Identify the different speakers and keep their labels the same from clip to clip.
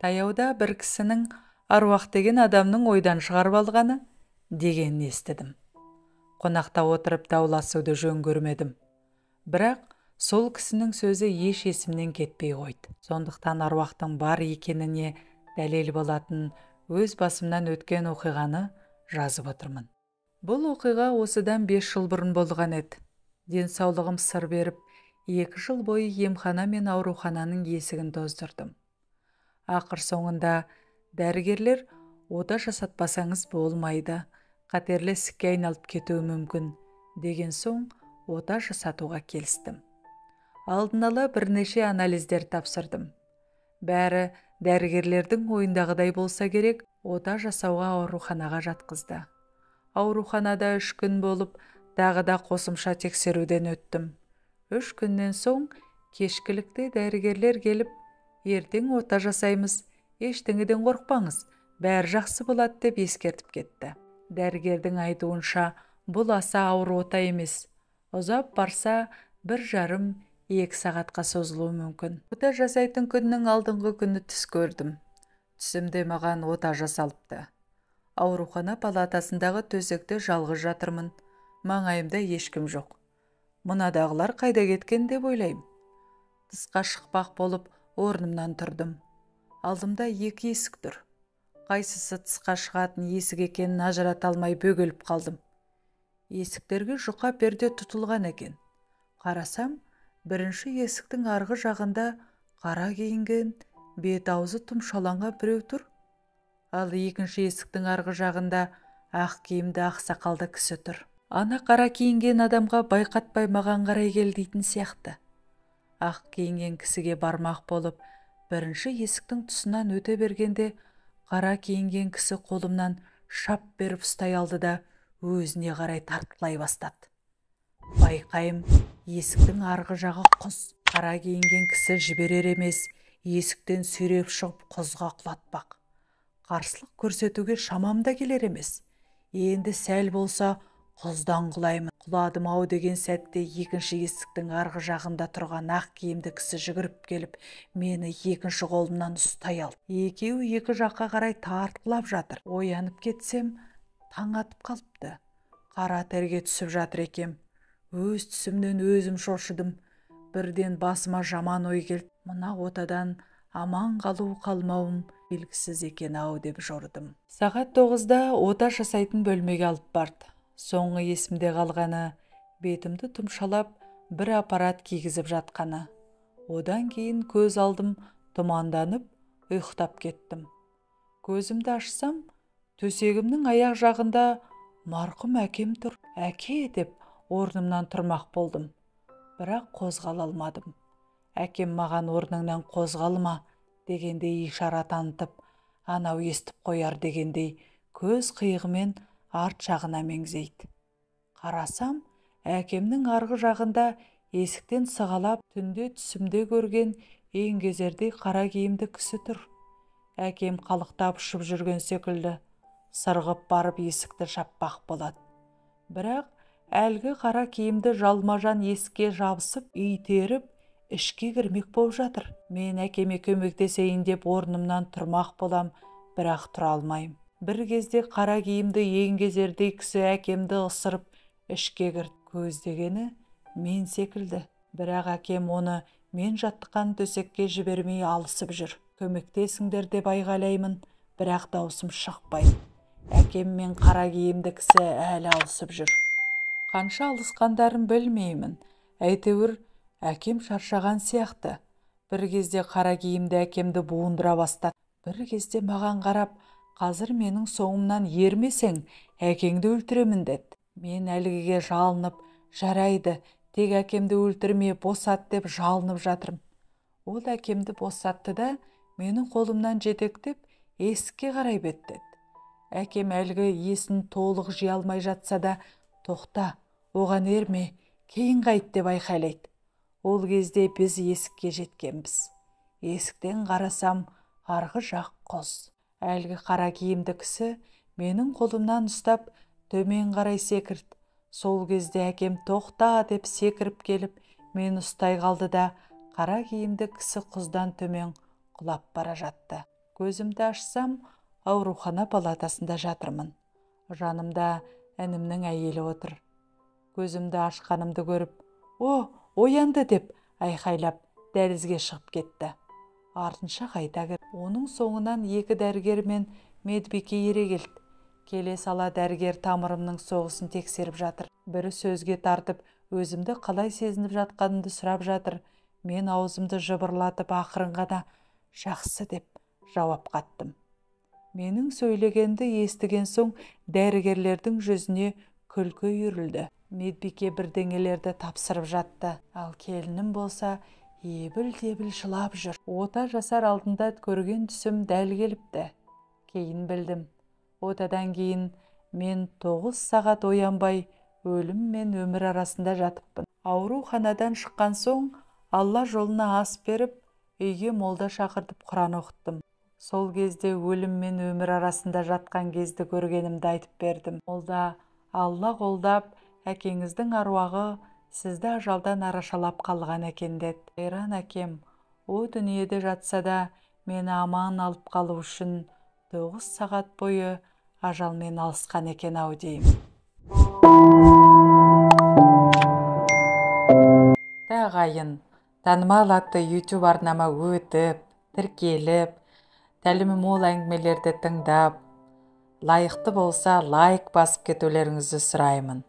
Speaker 1: Таяуда бір кісінің аруақ деген адамның ойдан шығарып алғаны дегенін естідім. Қонақта отырып дауласуды жөн көрмедім. Бірақ сол кісінің сөзі еш есімнен кетпей қойды. Сондықтан аруақтың бар екеніне дәлел болатын өз басымнан өткен оқиғаны жазып отырмын. Бұл оқиға осыдан 5 жыл бұрын болған еді. Денсаулығым сыр беріп, 2 жыл бойы емхана мен аурухананың есігін тоздырдым. Ақыр соңында дәрігерлер ота жасатпасаңыз болмайды, қатерлі ісікке айналып кетуі мүмкін деген соң ота жасатуға келістім. Алдын ала бірнеше анализдер тапсырдым. Бәрі дәрігерлердің ойындағыдай болса керек, ота жасауға ауруханаға жатқызды. Ауруханада 3 күн болып, тағы да қосымша тексеруден өттім. 3 күннен соң кешкілікте дәрігерлер келіп, ертең ота жасаймыз, ештеңеден қорықпаңыз, бәрі жақсы болады деп ескертіп кетті. Дәрігердің айтуынша, бұл аса ауыр ота емес. Ұзап барса 1,5-2 сағатқа созылуы мүмкін. Ота жасайтын күннің алдыңғы күні түс көрдім. Түсімде маған ота жасалыпты. Аурухана палатасындағы төсекте жалғыз жатырмын. Маңайымда ешкім жоқ. Мынадағылар қайда кеткен деп ойлаймын. Тысқа шықпақ болып орнымнан тұрдым. Алдымда 2 есік тұр. Қайсысы тысқа шығатын есік екенін ажырата алмай бөгеліп қалдым. Есіктерге жұқа перде тұтылған екен. Қарасам, бірінші есіктің арғы жағында қара киінген, бет-аузы тұмшаланған біреу тұр. Ал екінші есіктің арғы жағында ақ киімді ақсақалды кісі тұр. Ана қара киінген адамға байқатпай маған қарай кел дейтін сияқты. Ақ киінген кісіге бармақ болып, бірінші есіктің тұсынан өте бергенде, қара киінген кісі қолымнан шап беріп ұстай алды да өзіне қарай тартқылай бастады. Байқайым, есіктің арғы жағы құз. Қара киінген кісі жіберер емес, есіктен сүйреп шығып құзға құлатпақ. Қарсылық көрсетуге шамамда келер емес. Енді сәл болса құздан құлаймын. Құладым-ау деген сәтте екінші есіктің арғы жағында тұрған ақ киімді кісі жүгіріп келіп, мені екінші қолымнан ұстай алды. Екеуі екі жаққа қарай тартқылап жатыр. Оянып кетсем, таң атып қалыпты. Қара терге түсіп жатыр екем. Өз түсімнен өзім шошыдым. Бірден басыма жаман ой келді. Мына отадан аман қалу қалмауым белгісіз екен-ау деп жорыдым. Сағат 9-да ота жасайтын бөлмеге алып барды. Соңғы есімде қалғаны, бетімді тұмшалап, бір аппарат кигізіп жатқаны. Одан кейін көз алдым тұманданып, ұйықтап кеттім. Көзімді ашсам, төсегімнің аяқ жағында марқұм әкем тұр. Әке деп орнымнан тұрмақ болдым. Бірақ қозғала алмадым. Әкем маған орныңнан қозғалма дегендей ишара танытып, анау естіп қояр дегендей көз қиығымен арт жағына меңзейді. Қарасам, әкемнің арғы жағында есіктен сығалап түнде түсімде көрген еңгезердей қара киімді кісі тұр. Әкем қалықтап ұшып жүрген секілді, сырғып барып есікті жаппақ болады. Бірақ әлгі қара киімді жалмажан есікке жабысып, итеріп, ішке кірмек болып жатыр. Мен әкеме көмектесейін деп орнымнан тұрмақ болам, бірақ тұра алмайым. Бір кезде қара киімді еңгезердей кісі әкемді ысырып ішке кірді. Көздегені мен секілді. Бірақ әкем оны мен жаттыққан төсекке жібермей алысып жүр. Көмектесіңдер деп айғайлаймын, бірақ даусым шықпайды. Әкем мен қара киімді кісі әлі алысып жүр. Қанша алысқандарын білмеймін. Әйтеуір әкем шаршаған сияқты. Бір кезде қара киімді әкемді буындыра бастады. Бір кезде маған қарап, қазір менің соңымнан ермесең, әкеңді өлтіремін деді. Мен әлгіге жалынып, жарайды, тек әкемді өлтірме, босат деп жалынып жатырмын. Ол әкемді босатты да, менің қолымнан жетектеп, есікке қарай беттеді. Әкем әлгі есін толық жия алмай жатса да, тоқта, оған ерме, кейін қайт деп айқайлайды. Ол кезде біз есікке жеткенбіз. Есіктен қарасам, арғы жақ құз. Әлгі қара киімді кісі менің қолымнан ұстап төмен қарай секірді. Сол кезде әкем тоқта деп секіріп келіп, мені ұстай қалды да, қара киімді кісі құздан төмен құлап бара жатты. Көзімді ашсам, аурухана палатасында жатырмын. Жанымда інімнің әйелі отыр. Көзімді ашқанымды көріп, «О, оянды!» деп айқайлап, дәлізге шығып кетті. Артынша қайта кірді. Оның соңынан 2 дәрігер мен медбике ере келді. Келе сала дәрігер тамырымның соғысын тексеріп жатыр. Бірі сөзге тартып, өзімді қалай сезініп жатқанымды сұрап жатыр. Мен аузымды жыбырлатып ақырын ғана «Жақсы» деп жауап қаттым. Менің сөйлегенді естіген соң дәрігерлердің жүзіне күлкі үйірілді. Медбике бірдеңелерді тапсырып жатты. Ал келінім болса ебіл-дебіл жылап жүр. Ота жасар алдында көрген түсім дәл келіпті. Кейін білдім. Отадан кейін мен 9 сағат оянбай өлім мен өмір арасында жатыппын. Ауруханадан шыққан соң Алла жолына ас беріп, үйге молда шақыртып Құран оқыттым. Сол кезде өлім мен өмір арасында жатқан кезді көргенімді айтып бердім. Молда, Алла қолдап, әкеңіздің аруағы сізді ажалдан арашалап қалған екен деді. Қайран әкем, о дүниеде жатса да, мені аман алып қалу үшін 9 сағат бойы ажалмен алысқан екен ау деймін. Ағайын, танымал атты YouTube арнама өтіп, тіркеліп, тәлімі мол әңгімелерді тыңдап, лайықты болса лайк басып кетулеріңізді сұраймын.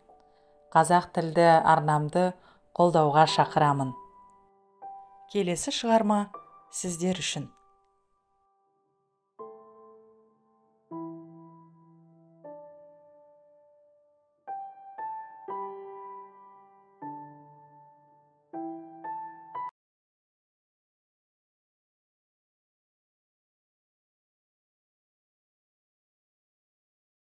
Speaker 1: Қазақ тілді арнамды қолдауға шақырамын. Келесі шығарма сіздер үшін.